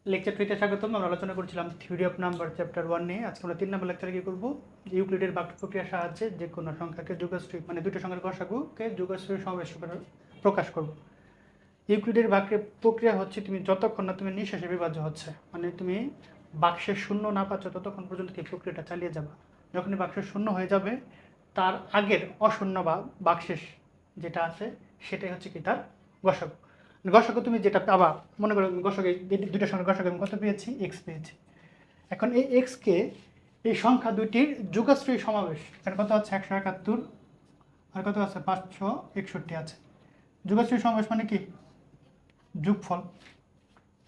Lecture 3-তে স্বাগতম। আমরা আলোচনা করছিলাম থিওরি অফ নাম্বার চ্যাপ্টার 1 নিয়ে। আজকে আমরা 3 নম্বর লেকচারে কি করব, যে ইউক্লিডের বাক্য প্রক্রিয়ার সাহায্যে যে কোনো সংখ্যাকে যুগশ্রী মানে দুটো সংখ্যার গসাগুকে যুগশ্রী সমাবেশ করে প্রকাশ করব। ইউক্লিডের বাক্যের প্রক্রিয়া হচ্ছে তুমি যতক্ষণ না তুমি নিঃশেষে বিভাজ্য হচ্ছে, মানে তুমি বাক্সের শূন্য না পাচ্ছ ততক্ষণ পর্যন্ত এই প্রক্রিয়াটা চালিয়ে যাবা। যখনই বাক্সের শূন্য হয়ে যাবে তার আগের অশূন্য বা বাক্সেস যেটা আছে সেটাই হচ্ছে কি তার গসাগু। গসাগু তুমি যেটা পাবা, মনে করো গসাগু দুইটার সঙ্গে গসাগু আমি কত পেয়েছি, এক্স পেয়েছি। এখন এই এক্সকে এই সংখ্যা দুইটির যুগশ্রী সমাবেশ, এখানে কত আছে 171 আর কত আছে 561 আছে। যুগশ্রী সমাবেশ মানে কি যোগফল।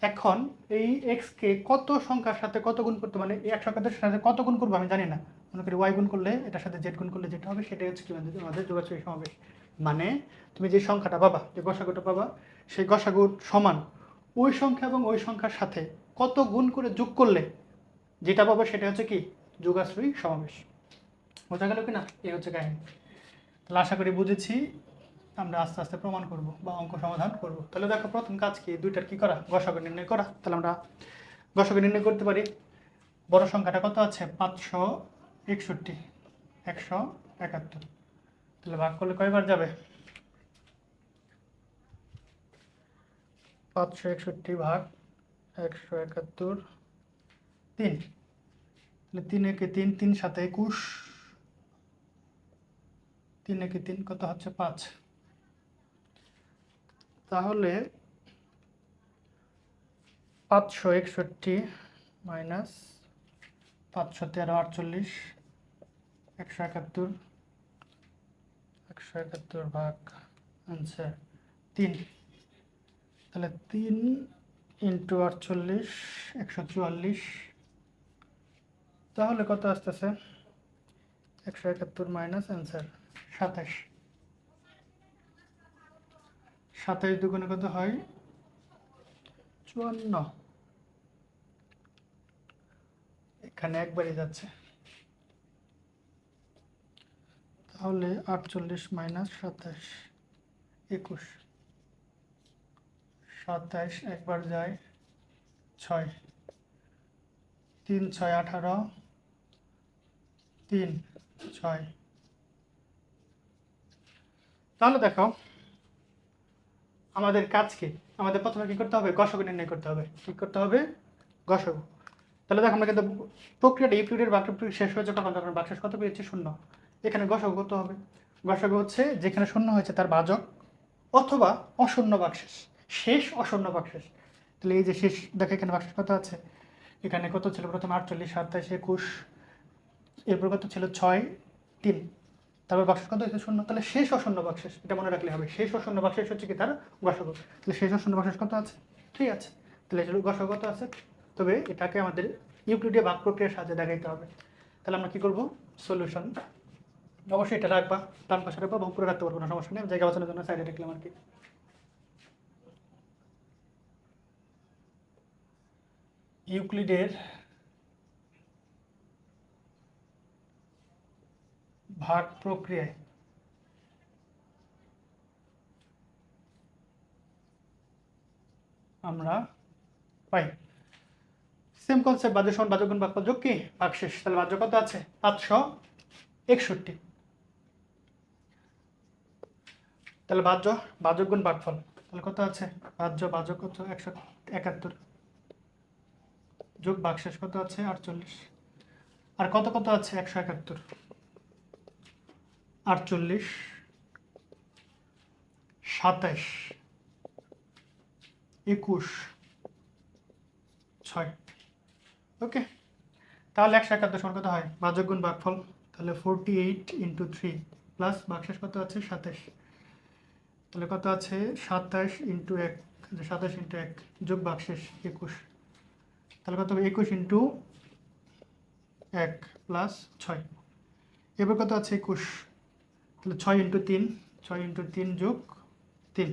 এখন এই এক্সকে কত সংখ্যার সাথে কত গুণ করতে, মানে এই 171 সাথে কত গুণ করবো আমি জানি না, মনে করি ওয়াই গুণ করলে এটার সাথে জেড গুণ করলে যেটা হবে সেটাই হচ্ছে কি আমাদের যোগাযোগ সমাবেশ। মানে তুমি যে সংখ্যাটা পাবা, যে গসাগুটা পাবা, সেই গসাগুর সমান ওই সংখ্যা এবং ওই সংখ্যার সাথে কত গুণ করে যোগ করলে যেটা পাবো সেটা হচ্ছে কি যোগাশ্রয়ী সমাবেশ। বোঝা গেল কি না? এই হচ্ছে কাহিনী। তাহলে আশা করি বুঝেছি। আমরা আস্তে আস্তে প্রমাণ করব বা অঙ্ক সমাধান করব। তাহলে দেখো প্রথম কাজ কি, দুইটার কি করা, গসাগু নির্ণয় করা। তাহলে আমরা গসাগু নির্ণয় করতে পারি। বড় সংখ্যাটা কত আছে 561, 171। তাহলে ভাগ করলে কয়বার যাবে, 561 ভাগ 171, 3। তাহলে 3 একে 3, 3 সাথে 21, 3 একে 3 কত হচ্ছে 5। তাহলে 561 মাইনাস 513, 48, 171 ভাগ আনসার 3। তাহলে 3 ইন্টু 48, 144। তাহলে কত আসতেছে 171 মাইনাস অ্যান্সার 27। 27 দুগুণে কত হয় 54। এখানে একবারই যাচ্ছে, তাহলে 48 মাইনাস 27, 21। 27 একবার যায় 6, 3 6 18, 3 6। তাহলে দেখো আমাদের কাজ কি, আমাদের প্রথমে কি করতে হবে, গসাগু নির্ণয় করতে হবে। কি করতে হবে, গসাগু। তাহলে দেখো আমরা কিন্তু প্রক্রিয়াটা ইউক্লিডের বাক্য শেষ হয়েছে তখন তখন বাক্সেস কত পেয়েছি শূন্য। এখানে গসাগু কত হবে, গসাগু হচ্ছে যেখানে শূন্য হয়েছে তার ভাজক অথবা অশূন্য বাক্সেস, শেষ অশূন্য বাক্সেস। তাহলে এই যে শেষ দেখো এখানে বাক্সেস কত আছে, এখানে কত ছিল প্রথমে 48, 27, 21, এরপর কত ছিল 6, 3, তারপর বাক্সেস কত হয়েছে শূন্য। তাহলে শেষ অশূন্য বাক্সেস, এটা মনে রাখলে হবে। শেষ অশূন্য বাক্সেস হচ্ছে কি তার গসাগু। তাহলে শেষ অশূন্য বাক্সেস কত আছে, ঠিক আছে। তাহলে গসাগু কত আছে, তবে এটাকে আমাদের ইউক্লিডীয় ভাগ প্রক্রিয়ার সাহায্যে দেখাইতে হবে। তাহলে আমরা কি করব, সলিউশন অবশ্যই এটা রাখবা, ডান পাশে রাখবা এবং উপরে রাখতে পারবো না, সমস্যা নেই, জায়গা বাঁচানোর জন্য সাইডে রাখলাম আর কি। ইউক্লিডের ভাগ প্রক্রিয়ায় আমরা পাই সেম কনসেপ্ট, বাজু সমান বাজক গুণ ভাগফল যোগ কি ভাগশেষ। তাহলে বাজ্য কত আছে 561, তাহলে বাজক গুণ ভাগফল, তাহলে কত আছে বাজক কত 171 যোগ ভাগশেষ কত আছে 48, আর কত কত আছে 171, 48, 27, 21, 6। ওকে, তাহলে 171 সমান কত হয় বাজক গুণ ভাগফল, তাহলে 48 ইন্টু 3 প্লাস ভাগশেষ কত আছে 27, তাহলে কত আছে 27 ইন্টু 1, 27 ইন্টু 1 যোগ ভাগশেষ 21, তাহলে কত হবে 21 ইন্টু 1 প্লাস 6, এবার কত আছে 21, তাহলে 6 ইন্টু 3, 6 ইন্টু 3 যোগ 3,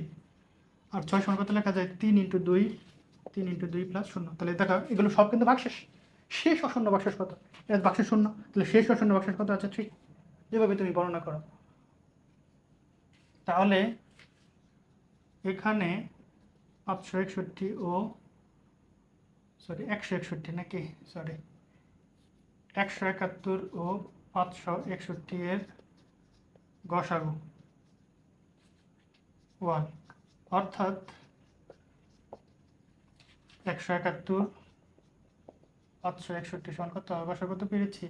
আর 6 সমান কত লেখা যায় 3 ইন্টু 2, 3 ইন্টু 2 প্লাস 0। তাহলে দেখা এগুলো সব কিন্তু ভাগশেষ, শেষ অশূন্য ভাগশেষ কত, এটা ভাগশেষ শূন্য, তাহলে শেষ অশূন্য ভাগশেষ কত আছে 3, যেভাবে তুমি বর্ণনা করো। তাহলে এখানে 561 ও সরি 161 নাকি, সরি 171 ও 561 এর গসাগু 1, অর্থাৎ 171 561 সমান কত হবে? গসাগু কত পেয়েছি?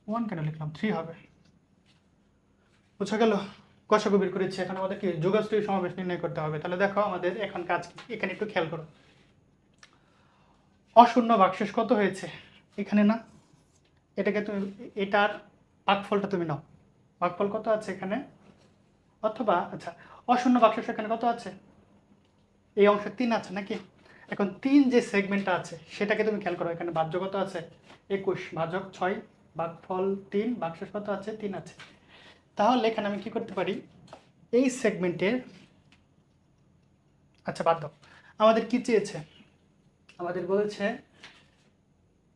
1 কেন লিখলাম? 3 হবে। বুঝা গেল? গসাগু বের করেছি। এখন আমাদের কি যোগাশ্রয়ী সমাবেশ নির্ণয় করতে হবে। তাহলে দেখো আমাদের এখন কাজ কি, এখানে একটু খেয়াল করো। অশূন্য ভাগশেষ কত হয়েছে? এখানে না, এটাকে তুমি, এটার ভাগফলটা তুমি নাও। ভাগফল কত আছে এখানে? অথবা আচ্ছা, অশূন্য ভাগশেষ এখানে কত আছে? এই অংশে 3 আছে নাকি? এখন 3 যে সেগমেন্টটা আছে সেটাকে তুমি খেয়াল করো। এখানে ভাজ্য কত আছে? 21 ভাজক 6, ভাগফল 3, ভাগশেষ কত আছে? 3 আছে। তাহলে এখানে আমি কি করতে পারি? এই সেগমেন্টের, আচ্ছা বাদ দাও, আমাদের কি চেয়েছে? আমাদের বলেছে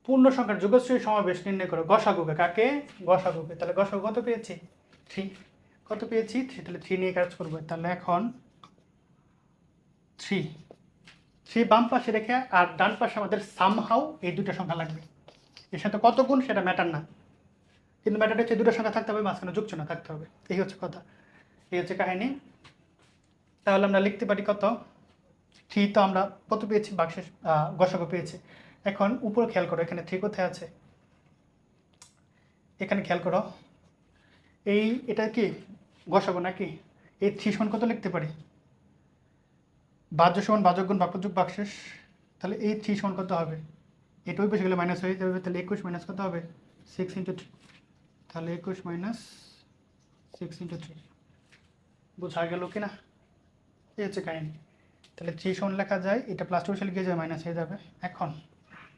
পূর্ণ সংখ্যার যোগশ্রয়ী সমাবেশ নির্ণয় করো। গসাগুকে, কাকে? গসাগুকে। তাহলে গসাগু কত পেয়েছি? 3। কত পেয়েছি? 3। তাহলে 3 নিয়ে কাজ করবো। তাহলে এখন 3 বাম পাশে রেখে আর ডান পাশে আমাদের সামহাউ এই দুটো সংখ্যা লাগবে। এর সাথে কত গুণ সেটা ম্যাটার না, কিন্তু ম্যাটার হচ্ছে দুটো সংখ্যা থাকতে হবে, মাঝখানে যোগ চিহ্ন থাকতে হবে। এই হচ্ছে কথা, এই হচ্ছে কাহিনী। তাহলে আমরা লিখতে পারি কত? 3 তো আমরা কত পেয়েছি? ভাগশেষ গসাগু পেয়েছি। এখন উপরে খেয়াল করো, এখানে 3 কোথায় আছে? এখানে খেয়াল করো, এটা কি গসাগু নাকি? এই 3 সমান কত লিখতে পারি? ভাজ্য সমান ভাজক গুণ ভাগফল যোগ ভাগশেষ। তাহলে এই 3 সমান কত হবে? এটা ওই পাশে গেলে মাইনাস হয়ে যাবে। তাহলে 21 মাইনাস কত হবে? 6 × 3। তাহলে 21 মাইনাস 6 × 3। বোঝা গেল কি না? এই হচ্ছে কাহিনী। তাহলে 3 সমান লেখা যায়, এটা প্লাস 2 লিখে যায় মাইনাস হয়ে যাবে। এখন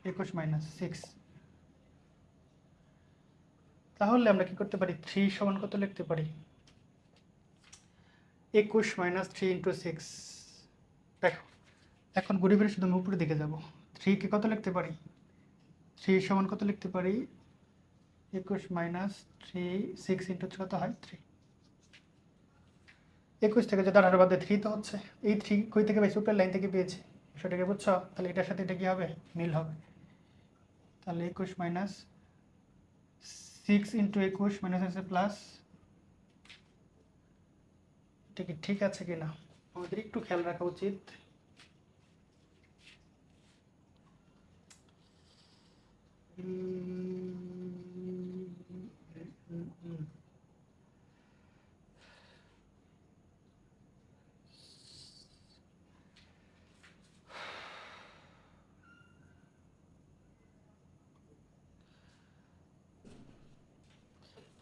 21 মাইনাস 6, তাহলে আমরা কি করতে পারি? 3 সমান কত লিখতে পারি? 21 মাইনাস 3 × 6। দেখো এখন ঘুরে ফিরে শুধু আমি উপরের দিকে যাব। 3 কে কত লিখতে পারি? 3 সমান কত লিখতে পারি? 21 মাইনাস 3, 6 × কত হয়? 3। 21 থেকে যদি 18 বাদে 3 তো হচ্ছে। এই 3 কই থেকে পেয়েছি? উপরের লাইন থেকে পেয়েছি। সেটাকে বুঝছো? তাহলে এটার সাথে এটা কি হবে? মিল হবে। তাহলে 21 মাইনাস 6 × 21 মাইনাস আছে প্লাস, এটা কি ঠিক আছে কিনা আমাদের একটু খেয়াল রাখা উচিত।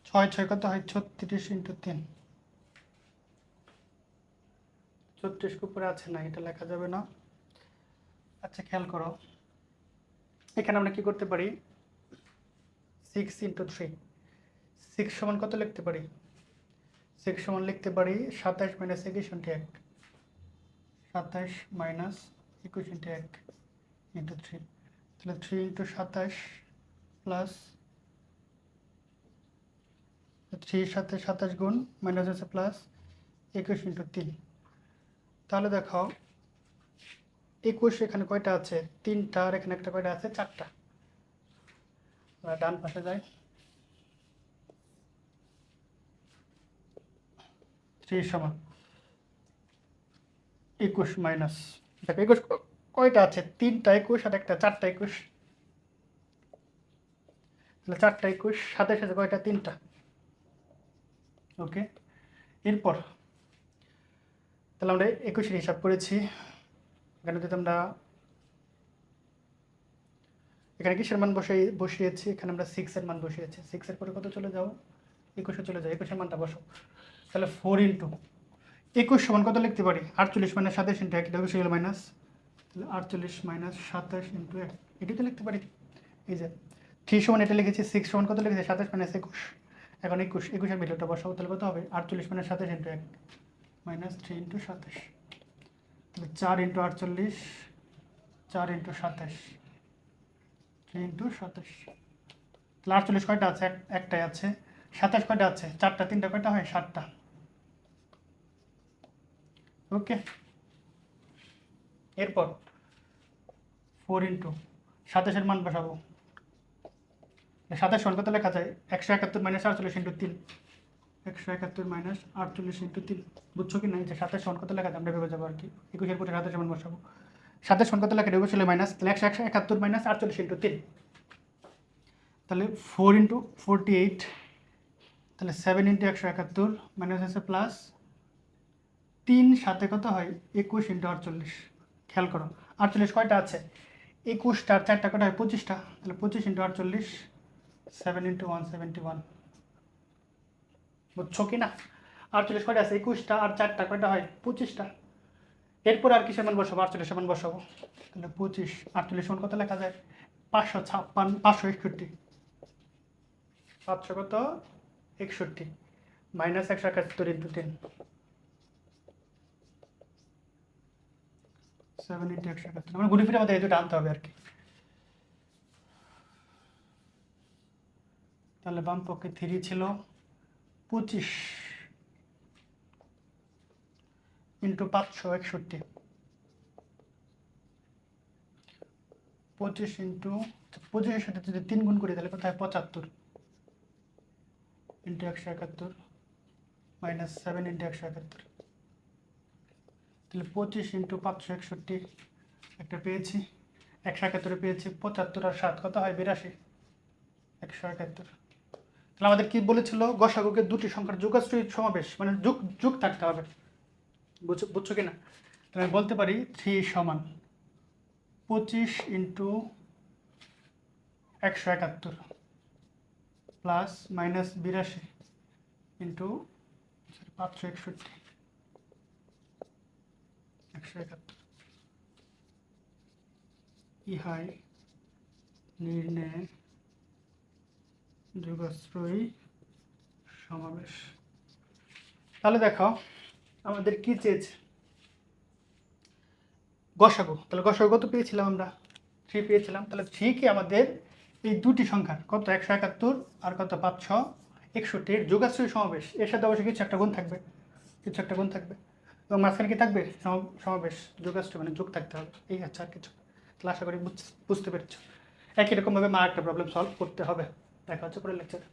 ছয় 6 কত হয়? 36 × 3। 36 উপরে আছে না, এটা লেখা যাবে না। আচ্ছা খেয়াল করো, এখানে আমরা কি করতে পারি? 6 × 3। 6 সমান কত লিখতে পারি? 6 সমান লিখতে পারি 27 মাইনাস 21 × 1। 27 মাইনাস 21 × 1 × 3। তাহলে 3 × 27 প্লাস 3 সাথে 27 গুণ মাইনাস আছে প্লাস 21 × 3। তাহলে দেখো 21 এখানে কয়টা আছে? 3টা। আর এখানে একটা কয়টা আছে? 4টা। আমরা ডান পাশে যাই। 3 সমান 21 মাইনাস, দেখো 21 কয়টা আছে? 3টা 21 আর একটা 4টা 21। তাহলে 4টা 21, 27 আছে কয়টা? 3টা। ওকে, এরপর তাহলে আমরা 21 এর হিসাব করেছি। এখানে যদি আমরা এখানে কিসের মান বসিয়েছি? এখানে আমরা 6 এর মান বসিয়েছি। 6 এর পরে কত চলে যাও? 21 চলে যাও। 21 এর মানটা বসো। তাহলে 4 × 21 সমান কত লিখতে পারি? 48 মাইনাস 27 × 1, এটা বসে গেল মাইনাস। তাহলে 48 মাইনাস 27 × 1, এটি তো লিখতে পারি। এই যে 3 সমান এটা লিখেছি, 6 সমান কত লিখেছি? 27 মাইনাস 21। এখন 21 এর ভ্যালুটা বসাবো। তাহলে কত হবে? 48 মাইনাস 27 × 1 মাইনাস 3 × 27। তাহলে 4 × 48, 4 × 27, 3 × 27। তাহলে 48 কয়টা আছে? একটাই আছে। 27 কয়টা আছে? 4টা। 3টা কয়টা হয়? 7টা। ওকে, এরপর 4 × 27-এর মান বসাবো। 27 সমান কত লেখা যায়? 171 মাইনাস 48 ইন্টু 3। 171 মাইনাস 48 ইন্টু 3, বুঝছো কি না? এই যে 27 সমান কত লেখা যায় আমরা ভেবে যাবো আর কি। 21-এর পরে 27 সমান বসাবো। 27 সমান কত লেখা যায়? বসলে মাইনাস, তাহলে 171 মাইনাস 48 ইন্টু 3, তাহলে 4 ইন্টু 48, তাহলে 7 ইন্টু 171 মাইনাস আছে প্লাস 3, সাথে কত হয় 21 ইন্টু 48। খেয়াল করো 48 কয়টা আছে? 21টা, 4টা কটা হয় 25টা, তাহলে 25 ইন্টু 48, 7 ইন্টু 171, বুঝছো কি না? 48 কয়টা আছে? 21টা, আর 4টা কয়টা হয় 25টা। এরপর আর কিসের মান বসাবো? 48 মান বসাবো। তাহলে 25, 48 সমান কত লেখা যায়? 556, 561, 500 কত 61 মাইনাস 171 ইন্টু 10, 7 ইন্টু 171, আমরা ঘুরে ফিরে আমাদের এই দুটো আনতে হবে আর কি। তাহলে বাম পক্ষে 3 ছিল 25 ইন্টু 561, 25 ইন্টু 25-এর সাথে যদি 3 গুণ করি তাহলে কত হয় 75 ইন্টু 171 মাইনাস 7 ইন্টু 171, তাহলে 25 ইন্টু 561 একটা পেয়েছি, 171 পেয়েছি, 75 আর 7 কত হয় 82, 171। তাহলে আমাদের কি বলেছিল? গসাগুকে দুটি সংখ্যার যোগাশ্রয়ী সমাবেশ, মানে যোগ যোগ থাকতে হবে, বুঝছো কি না? তাহলে আমি বলতে পারি 3 সমান 25 ইন্টু 171 প্লাস মাইনাস 82 ইন্টু 561, 171, ইহাই নির্ণয় যোগাশ্রয়ী সমাবেশ। তাহলে দেখো আমাদের কি চেয়েছে? গসাগু। তাহলে গসাগু কত পেয়েছিলাম আমরা? 3 পেয়েছিলাম। তাহলে 3 কি আমাদের এই দুটি সংখ্যার কত 171 আর কত 561 এর যোগাশ্রয়ী সমাবেশ। এর সাথে অবশ্যই কিছু একটা গুণ থাকবে, কিছু একটা গুণ থাকবে, এবং মাঝখানে কি থাকবে? সমাবেশ, যোগাশ্রয় মানে যোগ থাকতে হবে, এই আচ্ছা আর কিছু। তাহলে আশা করি বুঝতে পেরেছো। একই রকমভাবে একটা প্রবলেম সলভ করতে হবে। দেখা হচ্ছে পরের লেকচারে।